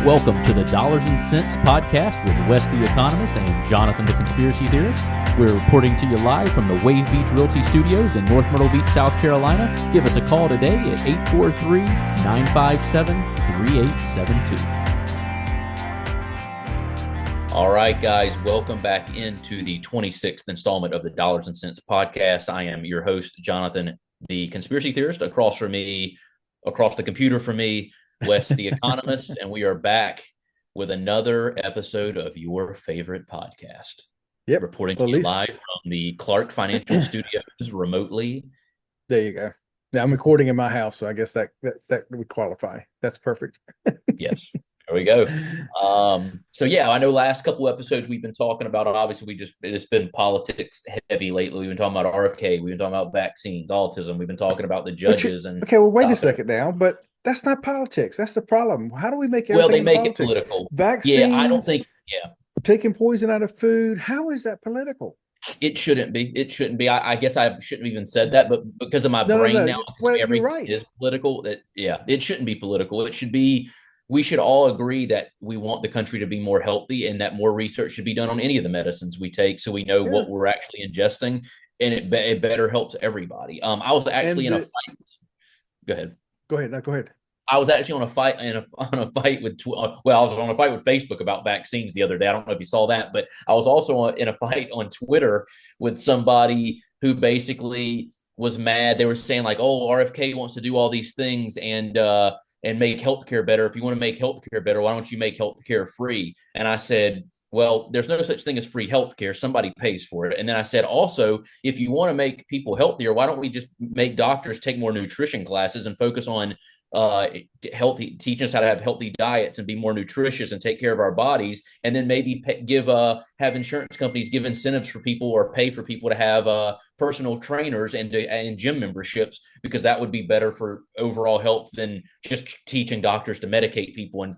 Welcome to the Dollars and Cents podcast with Wes the Economist and Jonathan the Conspiracy Theorist. We're reporting to you live from the Wave Beach Realty Studios in North Myrtle Beach, South Carolina. Give us a call today at 843-957-3872. All right, guys, welcome back into the 26th installment of the Dollars and Cents podcast. I am your host, Jonathan the Conspiracy Theorist. Across from me, across the computer from me, Wes the Economist, and we are back with another episode of your favorite podcast. Yep. Reporting to you live from the Clark Financial Studios remotely. There you go. Now I'm recording in my house, so I guess that would qualify. That's perfect. Yes. There we go. So yeah, I know last couple episodes we've been talking about, obviously it's been politics heavy lately. We've been talking about RFK, we've been talking about vaccines, autism, we've been talking about the judges okay, well, wait a second now, but that's not politics. That's the problem. How do we make everything they make politics? It political. Vaccines, yeah, I don't think taking poison out of food. How is that political? It shouldn't be. It shouldn't be. I guess I shouldn't have even said that, but because of my brain now, well, everything you're right. is political. It shouldn't be political. It should be. We should all agree that we want the country to be more healthy and that more research should be done on any of the medicines we take so we know what we're actually ingesting, and it better helps everybody. I was actually in a fight. Go ahead. Go ahead. No, go ahead. I was actually on a fight with I was on a fight with Facebook about vaccines the other day. I don't know if you saw that, but I was also in a fight on Twitter with somebody who basically was mad. They were saying like, "Oh, RFK wants to do all these things and make healthcare better. If you want to make healthcare better, why don't you make healthcare free?" And I said, well, there's no such thing as free healthcare. Somebody pays for it. And then I said, also, if you want to make people healthier, why don't we just make doctors take more nutrition classes and focus on healthy, teach us how to have healthy diets and be more nutritious and take care of our bodies, and then maybe have insurance companies give incentives for people or pay for people to have personal trainers and gym memberships, because that would be better for overall health than just teaching doctors to medicate people and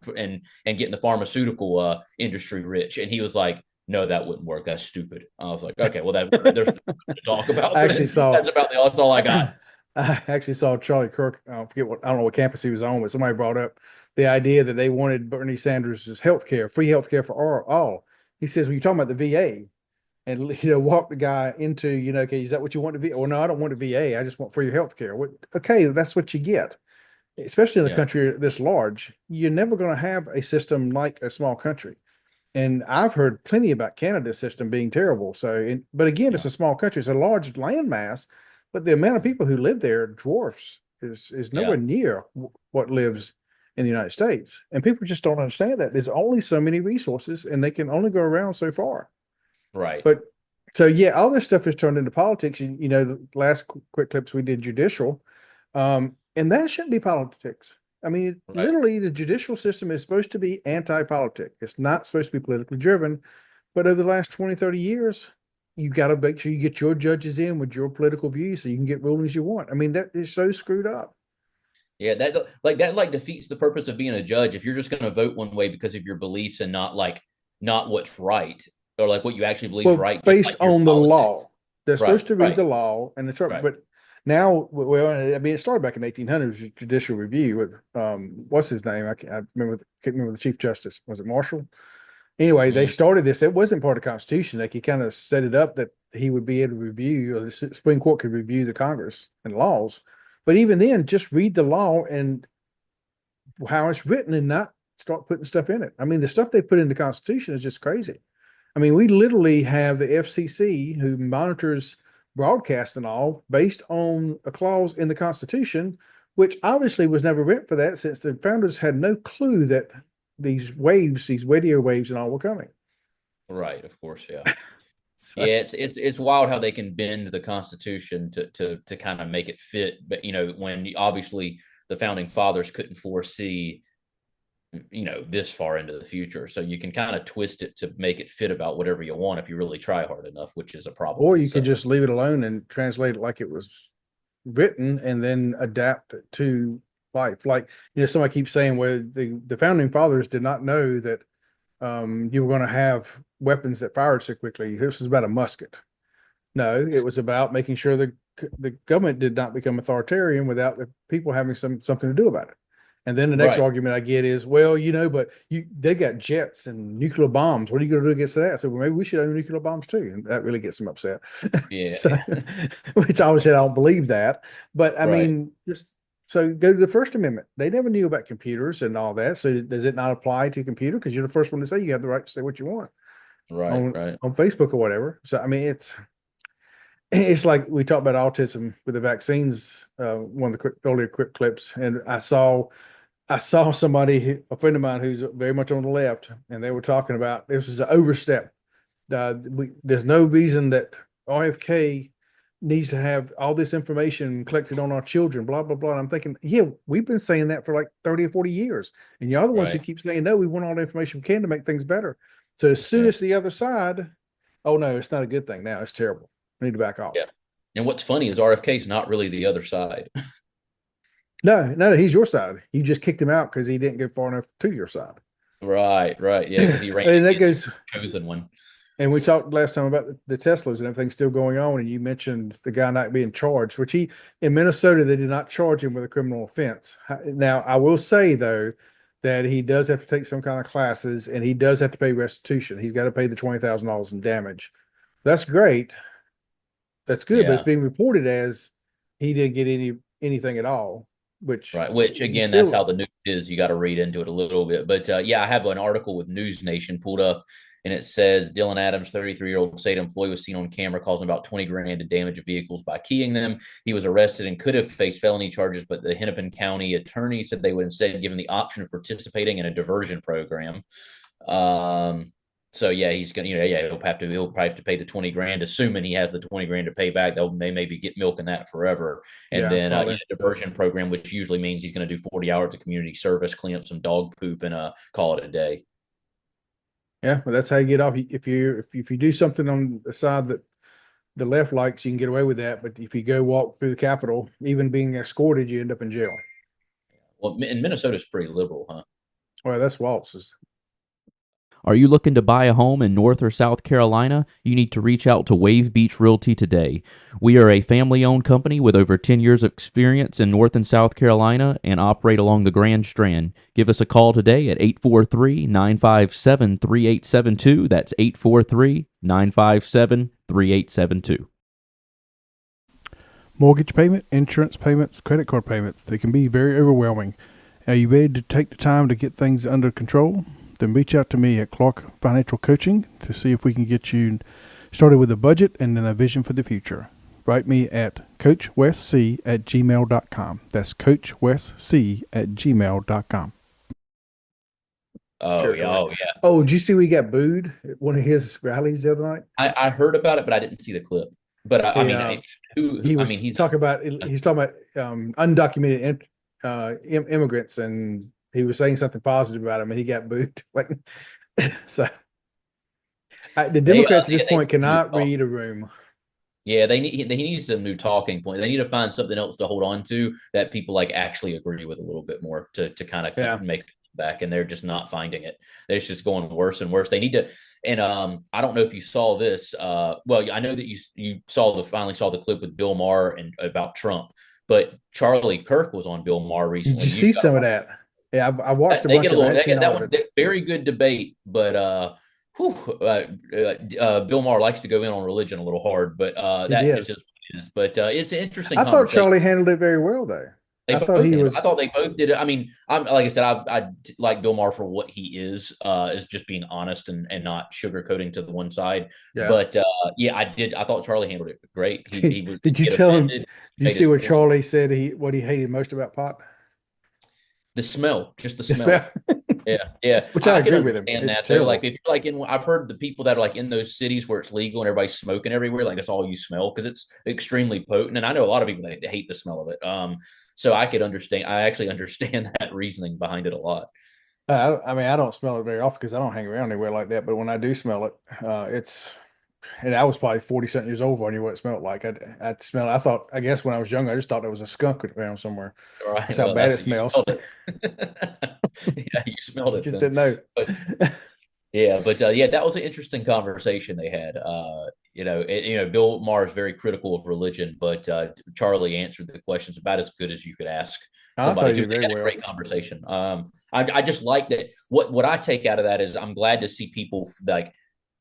getting the pharmaceutical industry rich. And he was like, no, that wouldn't work. That's stupid. I was like, okay, well, there's to talk about. That's all I got. I actually saw Charlie Kirk. I don't know what campus he was on, but somebody brought up the idea that they wanted Bernie Sanders' free health care for all. He says, when you're talking about the VA, and walk the guy into, okay, is that what you want to VA? Or no, I don't want a VA. I just want free health care. Okay, that's what you get. Especially in a country this large, you're never going to have a system like a small country. And I've heard plenty about Canada's system being terrible. But again, it's a small country. It's a large landmass. But the amount of people who live there dwarfs is nowhere near what lives in the United States. And people just don't understand that. There's only so many resources and they can only go around so far. Right. But all this stuff is turned into politics. The last quick clips we did judicial, and that shouldn't be politics. I mean, literally the judicial system is supposed to be anti-politic. It's not supposed to be politically driven. But over the last 20, 30 years, you got to make sure you get your judges in with your political views so you can get rulings you want. I mean, that is so screwed up. Yeah, that defeats the purpose of being a judge. If you're just going to vote one way because of your beliefs and not what's right, or like what you actually believe is right, based on the law. They're supposed to read the law and it's right. But now, it started back in 1800s with judicial review with what's his name? I can't remember the Chief Justice. Was it Marshall? Anyway, they started this. It wasn't part of the Constitution. They could kind of set it up that he would be able to review, or the Supreme Court could review the Congress and laws. But even then, just read the law and how it's written and not start putting stuff in it. I mean, the stuff they put in the Constitution is just crazy. I mean, we literally have the FCC who monitors broadcast and all based on a clause in the Constitution, which obviously was never written for that, since the founders had no clue that these radio waves and all were coming. Right, of course, yeah. It's wild how they can bend the Constitution to kind of make it fit. But when obviously the founding fathers couldn't foresee this far into the future, so you can kind of twist it to make it fit about whatever you want if you really try hard enough, which is a problem. Or you could just leave it alone and translate it like it was written and then adapt it to life. Like, somebody keeps saying, well, the founding fathers did not know that you were going to have weapons that fired so quickly. This was about a musket. No, it was about making sure the government did not become authoritarian without the people having something to do about it. And then the next Right. argument I get is, well, but they got jets and nuclear bombs. What are you going to do against that? So well, maybe we should own nuclear bombs too. And that really gets them upset. Yeah. So, which I always said I don't believe that. But I Right. mean, just so go to the First Amendment. They never knew about computers and all that. So does it not apply to computer? Because you're the first one to say you have the right to say what you want Right. on Right. on Facebook or whatever. So I mean, it's like we talked about autism with the vaccines. One of the earlier quick clips, and I saw somebody, a friend of mine who's very much on the left, and they were talking about this is an overstep. There's no reason that RFK needs to have all this information collected on our children, blah, blah, blah. And I'm thinking, yeah, we've been saying that for like 30 or 40 years. And you're the ones who Right. keep saying, no, we want all the information we can to make things better. So as soon Yeah. as the other side, oh no, it's not a good thing now. It's terrible. We need to back Yeah. off. And what's funny is RFK is not really the other side. No, no, he's your side. You just kicked him out because he didn't get far enough to your side. Right. Right. Yeah. Because he ran And that against goes, the chosen one. and we talked last time about the Teslas and everything still going on. And you mentioned the guy not being charged, which in Minnesota, they did not charge him with a criminal offense. Now, I will say, though, that he does have to take some kind of classes and he does have to pay restitution. He's got to pay the $20,000 in damage. That's great. That's good, but it's Yeah. being reported as he didn't get anything at all, which Right. Which you again, that's still, how the news is. You got to read into it a little bit. But yeah, I have an article with News Nation pulled up, and it says Dylan Adams, 33-year-old state employee, was seen on camera causing about 20 grand to damage of vehicles by keying them. He was arrested and could have faced felony charges, but the Hennepin County attorney said they would instead give him the option of participating in a diversion program. Um, so yeah, he's gonna, yeah, he'll probably have to pay the 20 grand, assuming he has the 20 grand to pay back. They maybe get milking that forever. And yeah, then probably. diversion program, which usually means he's going to do 40 hours of community service, clean up some dog poop, and call it a day. Yeah, but that's how you get off. If you do something on the side that the left likes, you can get away with that. But if you go walk through the Capitol, even being escorted, you end up in jail. Well, and Minnesota's pretty liberal, huh? Well, that's Waltz's. Are you looking to buy a home in North or South Carolina? You need to reach out to Wave Beach Realty today. We are a family owned company with over 10 years of experience in North and South Carolina and operate along the Grand Strand. Give us a call today at 843 957 3872. That's 843 957 3872. Mortgage payment, insurance payments, credit card payments, they can be very overwhelming. Are you ready to take the time to get things under control? Then reach out to me at Clark Financial Coaching to see if we can get you started with a budget and then a vision for the future. Write me at coachwestc@gmail.com. That's coachwestc@gmail.com. Oh yeah, Territory. oh yeah. Oh, did you see we got booed at one of his rallies the other night? I heard about it, but I didn't see the clip. But I He mean, uh, who? he I was mean, talking about undocumented immigrants, and he was saying something positive about them, and he got booed. Like, so the they Democrats at this they point cannot read a room. Yeah, they need some new talking point. They need to find something else to hold on to that people like actually agree with a little bit more to kind of Yeah, make it back, and they're just not finding it. It's just going worse and worse. They need to, and I don't know if you saw this. Well, I know that you finally saw the clip with Bill Maher and about Trump, but Charlie Kirk was on Bill Maher did recently. you You see some of that? Yeah, I watched a they bunch get a of it. I little hadn't seen all that of one it. very good debate, but whew, Bill Maher likes to go in on religion a little hard, but He that just did. is what it is. But it's an interesting I thought conversation. Charlie handled it very well, though. They I thought both he handled. I was. thought they both did it. I mean, I'm like I said, I like Bill Maher for what he is just being honest and not sugarcoating to the one side. Yeah. But yeah, I did. I thought Charlie handled it great. He didn't Did you get tell him? offended. Did you Made see his what point. Charlie said? What he hated most about pot? The smell, just the The smell. smell. Yeah, yeah. Which I I can agree with him. understand It's that though. Like terrible. if you're like I've heard the people that are like in those cities where it's legal and everybody's smoking everywhere, like that's all you smell because it's extremely potent. And I know a lot of people that hate the smell of it. So I could understand. I actually understand that reasoning behind it a lot. I mean, I don't smell it very often because I don't hang around anywhere like that. But when I do smell it, it's, and I was probably 40 something years old when I knew what it smelled like. I smell it. I guess when I was younger, I just thought there was a skunk around somewhere. All That's right. how Well, bad that's it you smells. smelled it. Yeah, you smelled it Just then. didn't know. But yeah, but yeah, that was an interesting conversation they had. Bill Maher is very critical of religion, but Charlie answered the questions about as good as you could ask I thought somebody you too. did They very had a well. great conversation. I just like that. What I take out of that is I'm glad to see people like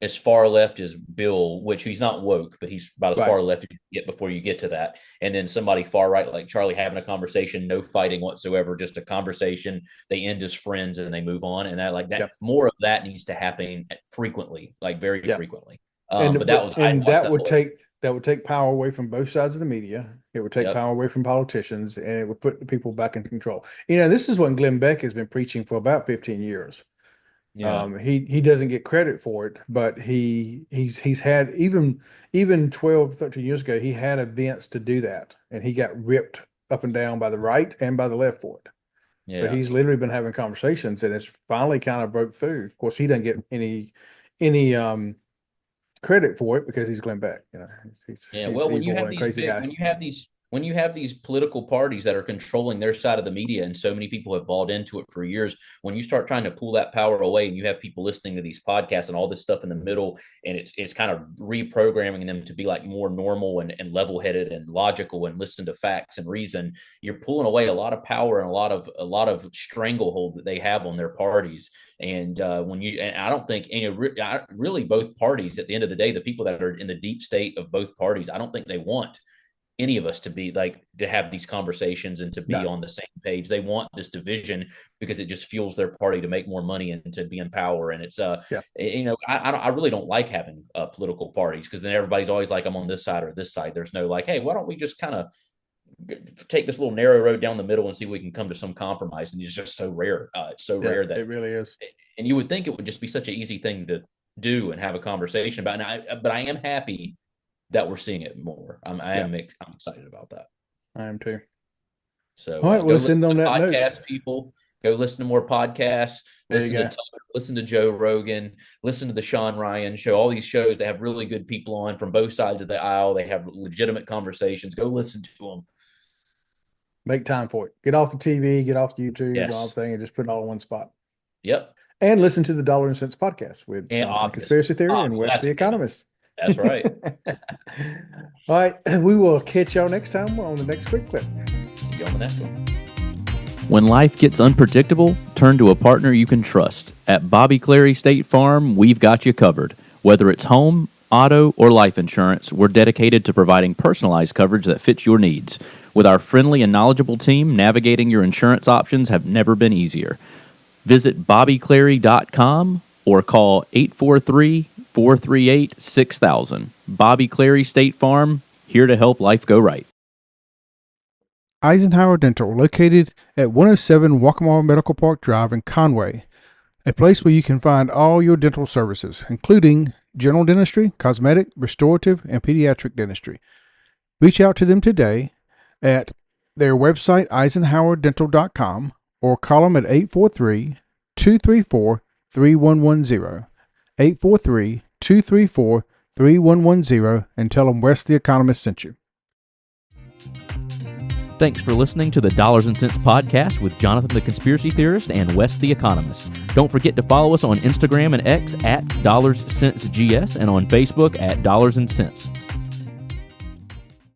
as far left as Bill, which he's not woke, but he's about as Right. far left as you get before you get to that. And then somebody far right like Charlie having a conversation, no fighting whatsoever, just a conversation. They end as friends and they move on. And that like that Yep. more of that needs to happen frequently, like very Yep. frequently. And But that was I and watched that that would take power away from both sides of the media. It would take Yep. power away from politicians, and it would put the people back in control. This is what Glenn Beck has been preaching for about 15 years. Yeah. He doesn't get credit for it, but he's had even 12, 13 years ago, he had events to do that, and he got ripped up and down by the right and by the left for it. But Yeah. he's literally been having conversations, and it's finally kind of broke through. Of course, he doesn't get any credit for it because he's Glenn Beck. He's Well, when you evil have and a these crazy big, guy. when you have these political parties that are controlling their side of the media, and so many people have bought into it for years, when you start trying to pull that power away, and you have people listening to these podcasts and all this stuff in the middle, and it's kind of reprogramming them to be like more normal and level headed and logical and listen to facts and reason, you're pulling away a lot of power and a lot of stranglehold that they have on their parties. And I don't think really both parties at the end of the day, the people that are in the deep state of both parties, I don't think they want any of us to be like to have these conversations and to be No. on the same page. They want this division because it just fuels their party to make more money and to be in power. And it's Yeah. I really don't like having political parties because then everybody's always like I'm on this side or this side. There's no like, hey, why don't we just kind of take this little narrow road down the middle and see if we can come to some compromise? And it's just so rare. It's so rare that it really is. And you would think it would just be such an easy thing to do and have a conversation about. But I am happy that we're seeing it more. I'm excited about that. I am too. So all right, we'll send on that podcast, note. people. Go listen to more podcasts. Listen to Joe Rogan. Listen to the Sean Ryan show. All these shows that have really good people on from both sides of the aisle. They have legitimate conversations. Go listen to them. Make time for it. Get off the TV. Get off YouTube. Yes. All thing, and just put it all in one spot. Yep. And listen to the Dollar and Cents podcast with Jonathan Conspiracy Theory and Wes the Economist. That's right. All right. We will catch y'all next time on the next quick clip. See you on the next one. When life gets unpredictable, turn to a partner you can trust. At Bobby Clary State Farm, we've got you covered. Whether it's home, auto, or life insurance, we're dedicated to providing personalized coverage that fits your needs. With our friendly and knowledgeable team, navigating your insurance options have never been easier. Visit bobbyclary.com or call 843-438-6000. Bobby Clary State Farm, here to help life go right. Eisenhower Dental, located at 107 Waccamaw Medical Park Drive in Conway, a place where you can find all your dental services, including general dentistry, cosmetic, restorative, and pediatric dentistry. Reach out to them today at their website, eisenhowerdental.com, or call them at 843-234-3110, 843-234-3110, and tell them Wes the Economist sent you. Thanks for listening to the Dollars and Cents podcast with Jonathan the Conspiracy Theorist and Wes the Economist. Don't forget to follow us on Instagram and X at DollarsCentsGS and on Facebook at Dollars and Cents.